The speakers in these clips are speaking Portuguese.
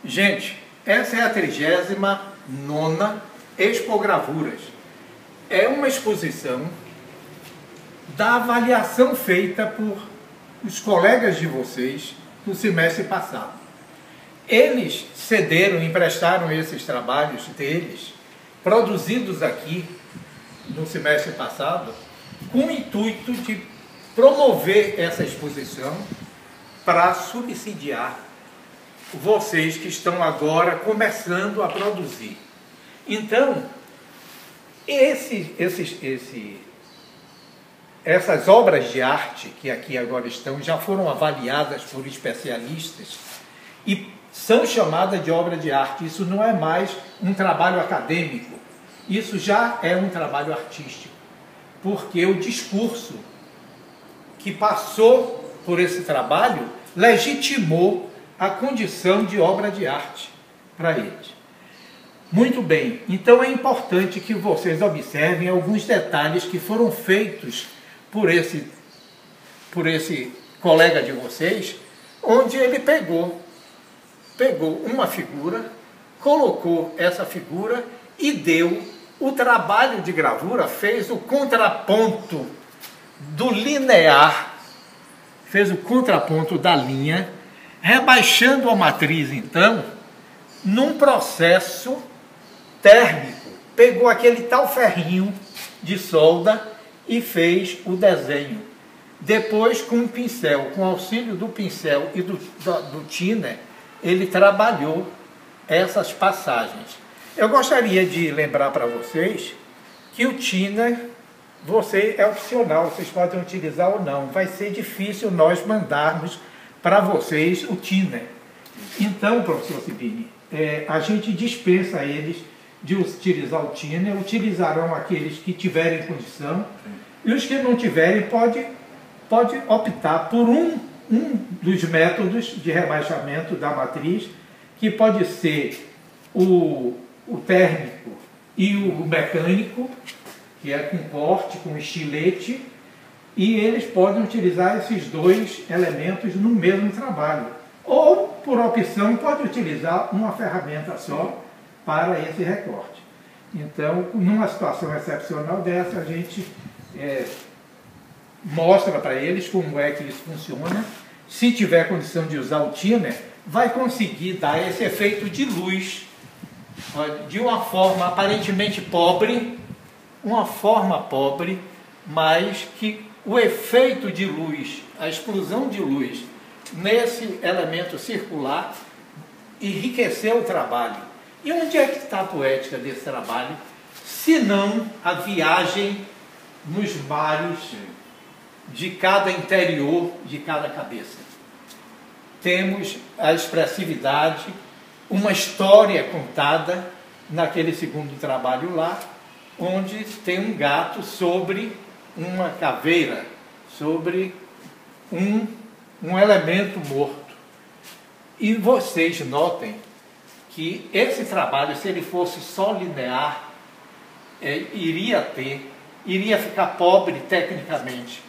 Gente, essa é a 39ª Expogravuras. É uma exposição da avaliação feita por os colegas de vocês no semestre passado. Eles cederam, emprestaram esses trabalhos deles, produzidos aqui no semestre passado, com o intuito de promover essa exposição para subsidiar vocês que estão agora começando a produzir. Então, essas obras de arte que aqui agora estão já foram avaliadas por especialistas e são chamadas de obra de arte. Isso não é mais um trabalho acadêmico, isso já é um trabalho artístico, porque o discurso que passou por esse trabalho legitimou a condição de obra de arte para eles. Muito bem, então é importante que vocês observem alguns detalhes que foram feitos por esse colega de vocês, onde ele pegou uma figura, colocou essa figura e deu o trabalho de gravura, fez o contraponto do linear, fez o contraponto da linha, rebaixando a matriz, então, num processo térmico. Pegou aquele tal ferrinho de solda e fez o desenho. Depois, com um pincel, com auxílio do pincel e do thinner, ele trabalhou essas passagens. Eu gostaria de lembrar para vocês que o thinner é opcional, vocês podem utilizar ou não. Vai ser difícil nós mandarmos para vocês o thinner. Então, professor Sibini, a gente dispensa eles de utilizar o thinner, utilizarão aqueles que tiverem condição, e os que não tiverem pode optar por um dos métodos de rebaixamento da matriz, que pode ser o térmico e o mecânico, que é com corte, com estilete, e eles podem utilizar esses dois elementos no mesmo trabalho. Ou, por opção, pode utilizar uma ferramenta só para esse recorte. Então, numa situação excepcional dessa, a gente mostra para eles como é que isso funciona. Se tiver condição de usar o thinner, vai conseguir dar esse efeito de luz de uma forma aparentemente pobre, mas que o efeito de luz, a explosão de luz nesse elemento circular enriqueceu o trabalho. E onde é que está a poética desse trabalho, se não a viagem nos mares de cada interior, de cada cabeça? Temos a expressividade, uma história contada naquele segundo trabalho lá, onde tem um gato sobre uma caveira, sobre um elemento morto. E vocês notem que esse trabalho, se ele fosse só linear, iria ficar pobre tecnicamente,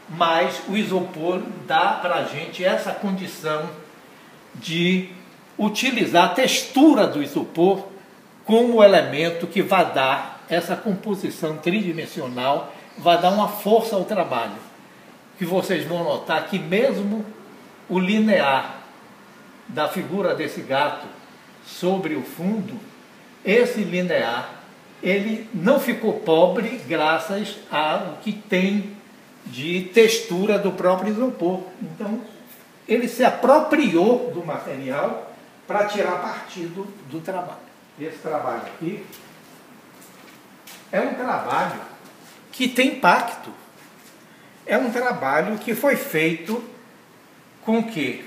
mas o isopor dá para a gente essa condição de utilizar a textura do isopor como elemento que vai dar essa composição tridimensional, vai dar uma força ao trabalho, que vocês vão notar que mesmo o linear da figura desse gato sobre o fundo, esse linear, ele não ficou pobre graças ao que tem de textura do próprio isopor. Então, ele se apropriou do material para tirar partido do trabalho. Esse trabalho aqui é um trabalho que tem impacto. É um trabalho que foi feito com o quê?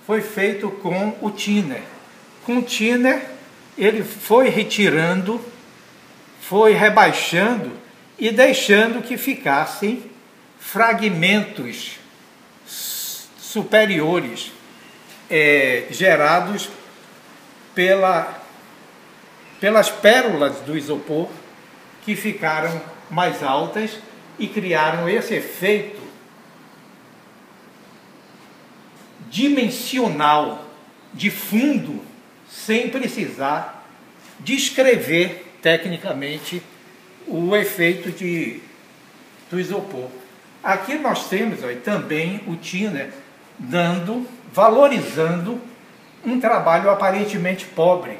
Foi feito com o thinner. Com o thinner, ele foi retirando, foi rebaixando e deixando que ficassem fragmentos superiores, gerados pelas pérolas do isopor, que ficaram mais altas e criaram esse efeito dimensional de fundo sem precisar descrever tecnicamente o efeito do isopor. Aqui nós temos também o Tiner valorizando um trabalho aparentemente pobre,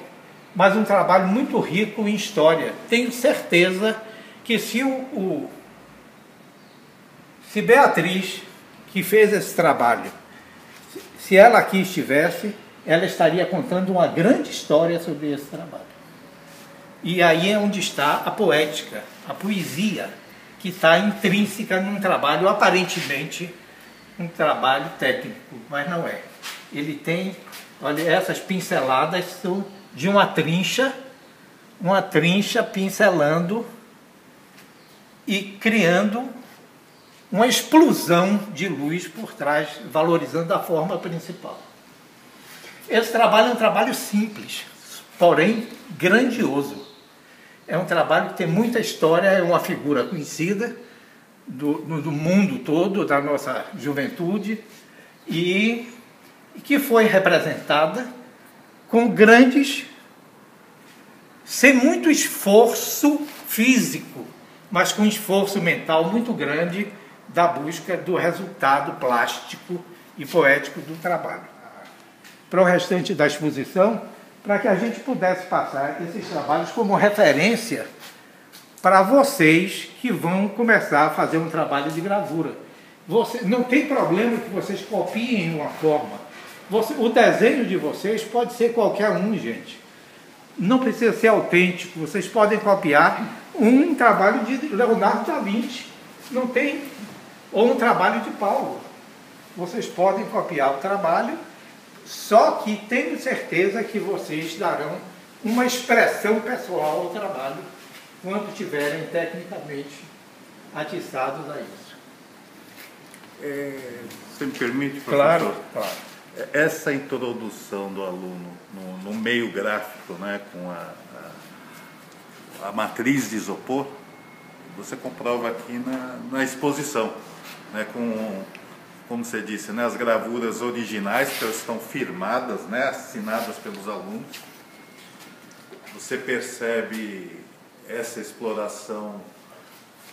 mas um trabalho muito rico em história. Tenho certeza que se Beatriz, que fez esse trabalho, se ela aqui estivesse, ela estaria contando uma grande história sobre esse trabalho. E aí é onde está a poética, a poesia, que está intrínseca num trabalho aparentemente um trabalho técnico, mas não é. Ele tem, olha, essas pinceladas são de uma trincha pincelando e criando uma explosão de luz por trás, valorizando a forma principal. Esse trabalho é um trabalho simples, porém grandioso. É um trabalho que tem muita história, é uma figura conhecida do mundo todo, da nossa juventude, e que foi representada com sem muito esforço físico, mas com esforço mental muito grande da busca do resultado plástico e poético do trabalho. Para o restante da exposição, para que a gente pudesse passar esses trabalhos como referência para vocês que vão começar a fazer um trabalho de gravura. Não tem problema que vocês copiem uma forma. O desenho de vocês pode ser qualquer um, gente. Não precisa ser autêntico. Vocês podem copiar um trabalho de Leonardo da Vinci. Não tem. Ou um trabalho de Paulo. Vocês podem copiar o trabalho, só que tenho certeza que vocês darão uma expressão pessoal ao trabalho quando estiverem tecnicamente atiçados a isso. Você me permite, professor? Claro, claro. Essa introdução do aluno no meio gráfico, né, com a matriz de isopor, você comprova aqui na exposição, né, como você disse, né, as gravuras originais, que elas estão firmadas, né, assinadas pelos alunos. Você percebe essa exploração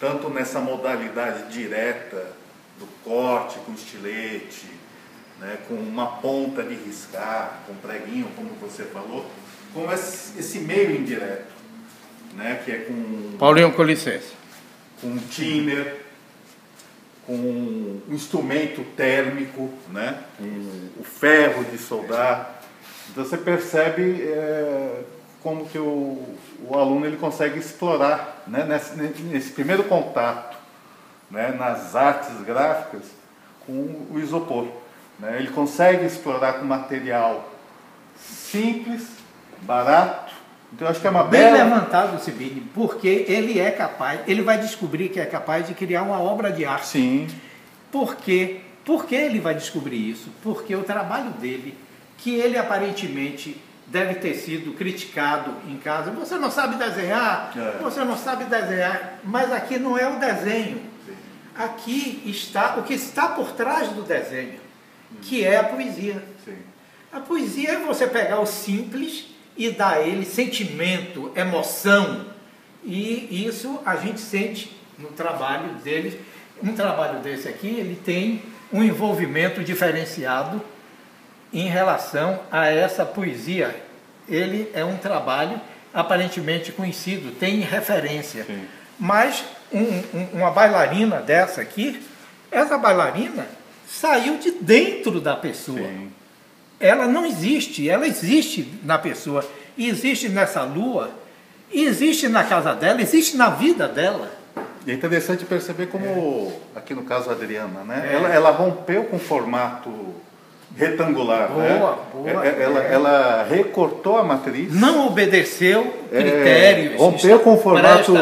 tanto nessa modalidade direta do corte com estilete, né, com uma ponta de riscar, com preguinho, como você falou, como esse meio indireto, né, que é com... Paulinho, com licença. Com thinner, com um instrumento térmico, né, com o ferro de soldar. Então você percebe como que o aluno ele consegue explorar, né, nesse primeiro contato, né, nas artes gráficas com o isopor. Né, ele consegue explorar com material simples, barato. Então eu acho que é uma bela... Bem levantado, Sibini, porque ele é capaz, ele vai descobrir que é capaz de criar uma obra de arte. Sim. Por quê? Por que ele vai descobrir isso? Porque o trabalho dele, que ele aparentemente deve ter sido criticado em casa, você não sabe desenhar, você não sabe desenhar, mas aqui não é o desenho. Sim. Aqui está o que está por trás do desenho, que é a poesia. Sim. A poesia é você pegar o simples e dar a ele sentimento, emoção, e isso a gente sente no trabalho deles. Um trabalho desse aqui, ele tem um envolvimento diferenciado em relação a essa poesia. Ele é um trabalho aparentemente conhecido, tem referência. Sim. Mas uma bailarina dessa aqui, essa bailarina saiu de dentro da pessoa. Sim. Ela não existe, ela existe na pessoa, existe nessa lua, existe na casa dela, existe na vida dela. E é interessante perceber como, aqui no caso a Adriana, né? Ela rompeu com o formato retangular. Boa. Ela recortou a matriz. Não obedeceu critérios. Rompeu com o formato.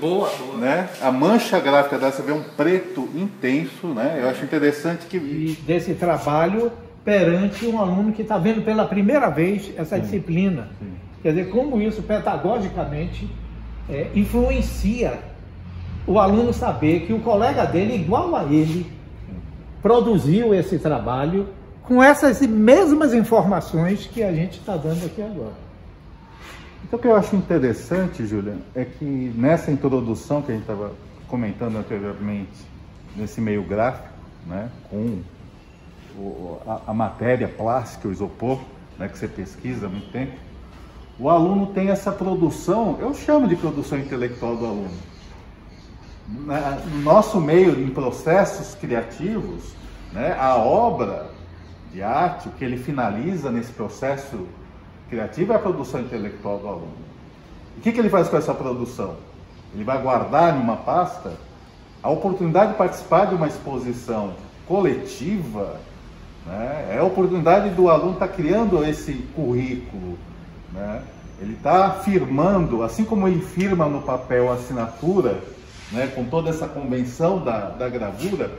Boa. Né? A mancha gráfica dela, você vê um preto intenso, né? Eu acho interessante que... E desse trabalho perante um aluno que está vendo pela primeira vez essa disciplina. Sim. Quer dizer, como isso pedagogicamente influencia o aluno saber que o colega dele, igual a ele, produziu esse trabalho com essas mesmas informações que a gente está dando aqui agora. Então, o que eu acho interessante, Júlia, é que nessa introdução que a gente estava comentando anteriormente, nesse meio gráfico, né, com a matéria plástica, o isopor, né, que você pesquisa há muito tempo, o aluno tem essa produção, eu chamo de produção intelectual do aluno. No nosso meio, em processos criativos, né, a obra de arte, o que ele finaliza nesse processo criativo é a produção intelectual do aluno. E o que ele faz com essa produção? Ele vai guardar em uma pasta a oportunidade de participar de uma exposição coletiva, né? É a oportunidade do aluno estar criando esse currículo, né? Ele está firmando, assim como ele firma no papel a assinatura, né, com toda essa convenção da gravura,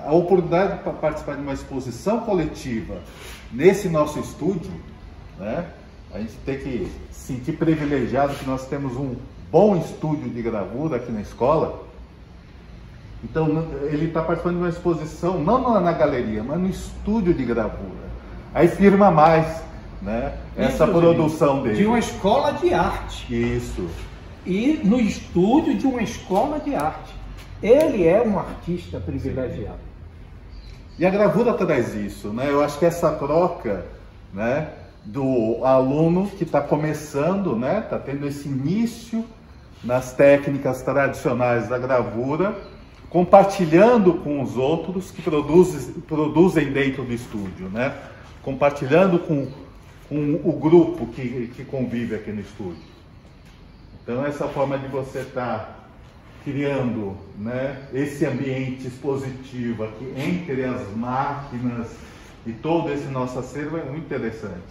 a oportunidade de participar de uma exposição coletiva nesse nosso estúdio, né? A gente tem que se sentir privilegiado que nós temos um bom estúdio de gravura aqui na escola. Então, ele está participando de uma exposição, não na galeria, mas no estúdio de gravura. Aí firma mais, né, essa produção dele. De uma escola de arte. Isso. E no estúdio de uma escola de arte. Ele é um artista privilegiado. E a gravura traz isso, né? Eu acho que essa troca, né, do aluno que está começando, né, está tendo esse início nas técnicas tradicionais da gravura, compartilhando com os outros que produzem dentro do estúdio, né? Compartilhando com o grupo que convive aqui no estúdio. Então, essa forma de você estar criando, né, esse ambiente expositivo aqui entre as máquinas e todo esse nosso acervo é muito interessante.